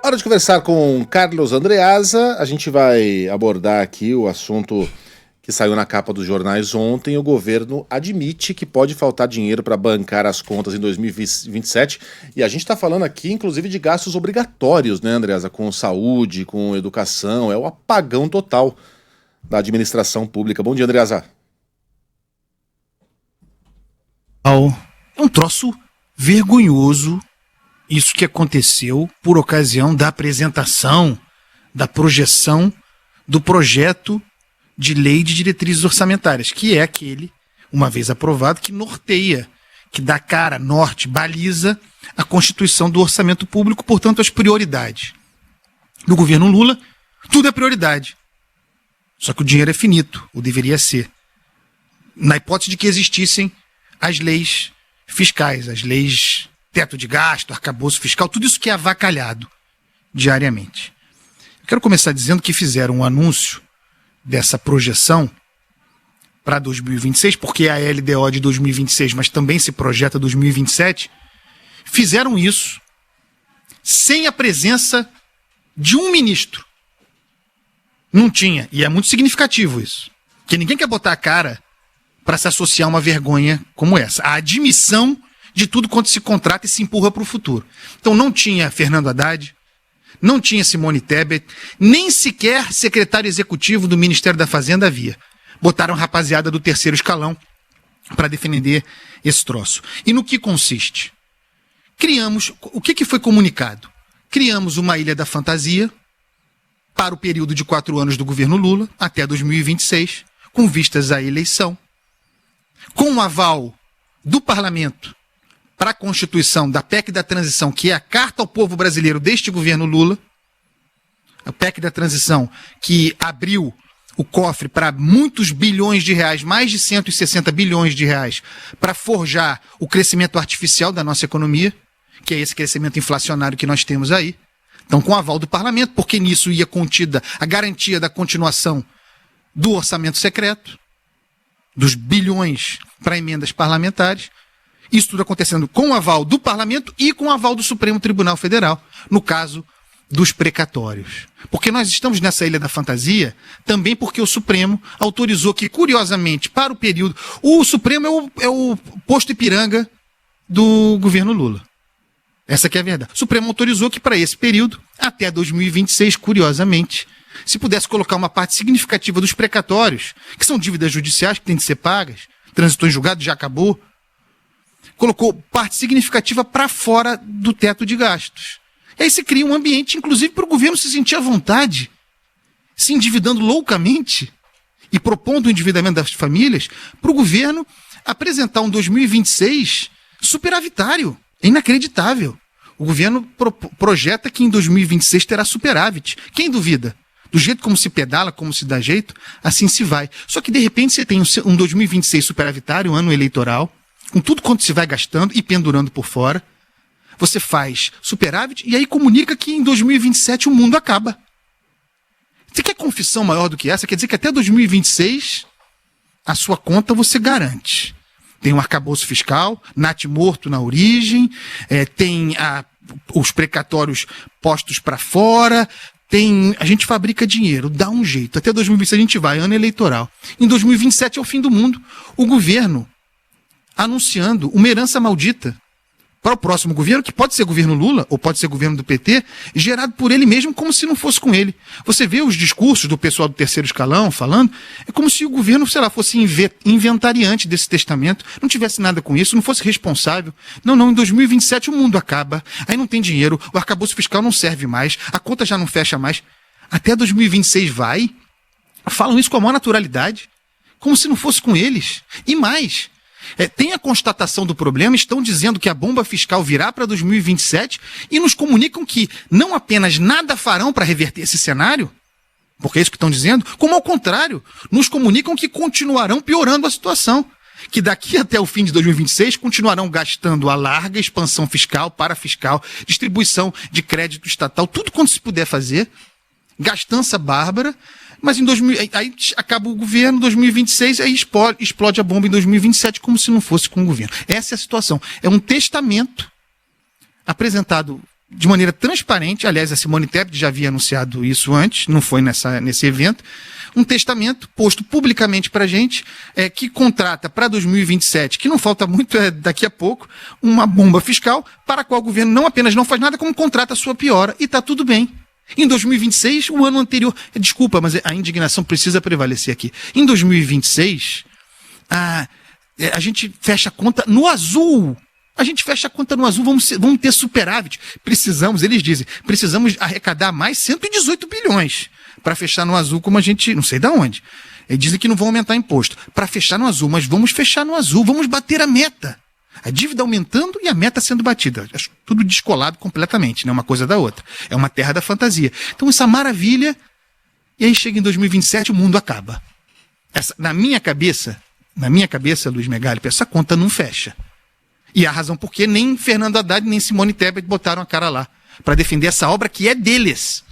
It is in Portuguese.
Hora de conversar com Carlos Andreasa. A gente vai abordar aqui o assunto que saiu na capa dos jornais ontem. O governo admite que pode faltar dinheiro para bancar as contas em 2027. E a gente está falando aqui, inclusive, de gastos obrigatórios, né, Andreasa? Com saúde, com educação. É o apagão total da administração pública. Bom dia, Andreasa. É um troço vergonhoso isso que aconteceu por ocasião da apresentação, da projeção do projeto de lei de diretrizes orçamentárias, que é aquele, uma vez aprovado, que norteia, que dá cara, norte, baliza a constituição do orçamento público, portanto, as prioridades. No governo Lula, tudo é prioridade. Só que o dinheiro é finito, ou deveria ser. Na hipótese de que existissem as leis fiscais, as leis teto de gasto, arcabouço fiscal, tudo isso que é avacalhado diariamente. Eu quero começar dizendo que fizeram um anúncio dessa projeção para 2026, porque é a LDO de 2026, mas também se projeta 2027, fizeram isso sem a presença de um ministro. Não tinha, e é muito significativo isso, porque ninguém quer botar a cara para se associar a uma vergonha como essa. A admissão de tudo quanto se contrata e se empurra para o futuro. Então não tinha Fernando Haddad, não tinha Simone Tebet, nem sequer secretário executivo do Ministério da Fazenda havia. Botaram rapaziada do terceiro escalão para defender esse troço. E no que consiste? Criamos, o que foi comunicado? Criamos uma Ilha da Fantasia para o período de 4 anos do governo Lula, até 2026, com vistas à eleição, com o aval do parlamento para a constituição da PEC da transição, que é a carta ao povo brasileiro deste governo Lula, a PEC da transição que abriu o cofre para muitos bilhões de reais, mais de 160 bilhões de reais, para forjar o crescimento artificial da nossa economia, que é esse crescimento inflacionário que nós temos aí. Então, com o aval do parlamento, porque nisso ia contida a garantia da continuação do orçamento secreto, dos bilhões para emendas parlamentares. Isso tudo acontecendo com o aval do parlamento e com o aval do Supremo Tribunal Federal, no caso dos precatórios. Porque nós estamos nessa Ilha da Fantasia também porque o Supremo autorizou que, curiosamente, para o período... O Supremo é o posto Ipiranga do governo Lula. Essa que é a verdade. O Supremo autorizou que para esse período, até 2026, curiosamente, se pudesse colocar uma parte significativa dos precatórios, que são dívidas judiciais que têm de ser pagas, transitou em julgado, já acabou, colocou parte significativa para fora do teto de gastos. E aí se cria um ambiente, inclusive, para o governo se sentir à vontade, se endividando loucamente e propondo o endividamento das famílias, para o governo apresentar um 2026 superavitário. É inacreditável. O governo projeta que em 2026 terá superávit. Quem duvida? Do jeito como se pedala, como se dá jeito, assim se vai. Só que, de repente, você tem um 2026 superavitário, um ano eleitoral, com tudo quanto se vai gastando e pendurando por fora. Você faz superávit e aí comunica que em 2027 o mundo acaba. Você quer confissão maior do que essa? Quer dizer que até 2026 a sua conta você garante. Tem um arcabouço fiscal, Nath morto na origem, tem os precatórios postos para fora, a gente fabrica dinheiro, dá um jeito. Até 2026 a gente vai, ano eleitoral. Em 2027 é o fim do mundo. O governo anunciando uma herança maldita para o próximo governo, que pode ser governo Lula, ou pode ser governo do PT, gerado por ele mesmo, como se não fosse com ele. Você vê os discursos do pessoal do terceiro escalão falando, é como se o governo, sei lá, fosse inventariante desse testamento, não tivesse nada com isso, não fosse responsável. Não, em 2027 o mundo acaba, aí não tem dinheiro, o arcabouço fiscal não serve mais, a conta já não fecha mais. Até 2026 vai, falam isso com a maior naturalidade, como se não fosse com eles. E mais... tem a constatação do problema, estão dizendo que a bomba fiscal virá para 2027 e nos comunicam que não apenas nada farão para reverter esse cenário, porque é isso que estão dizendo, como ao contrário, nos comunicam que continuarão piorando a situação, que daqui até o fim de 2026 continuarão gastando a larga expansão fiscal, parafiscal, distribuição de crédito estatal, tudo quanto se puder fazer, gastança bárbara, mas aí acaba o governo em 2026, aí explode a bomba em 2027 como se não fosse com o governo. Essa é a situação. É um testamento apresentado de maneira transparente, aliás, a Simone Tebet já havia anunciado isso antes, não foi nesse evento, um testamento posto publicamente para a gente, que contrata para 2027, que não falta muito, daqui a pouco, uma bomba fiscal para a qual o governo não apenas não faz nada, como contrata a sua piora, e está tudo bem. Em 2026, o ano anterior... Desculpa, mas a indignação precisa prevalecer aqui. Em 2026, a gente fecha a conta no azul. A gente fecha a conta no azul, vamos ter superávit. Eles dizem, precisamos arrecadar mais 118 bilhões para fechar no azul, como a gente... Não sei de onde. Eles dizem que não vão aumentar imposto. Para fechar no azul, mas vamos fechar no azul, vamos bater a meta. A dívida aumentando e a meta sendo batida. Acho tudo descolado completamente, né? Uma coisa da outra. É uma terra da fantasia. Então, essa maravilha, e aí chega em 2027, o mundo acaba. Na minha cabeça, Luiz Megali, essa conta não fecha. E a razão por que nem Fernando Haddad nem Simone Tebet botaram a cara lá para defender essa obra que é deles.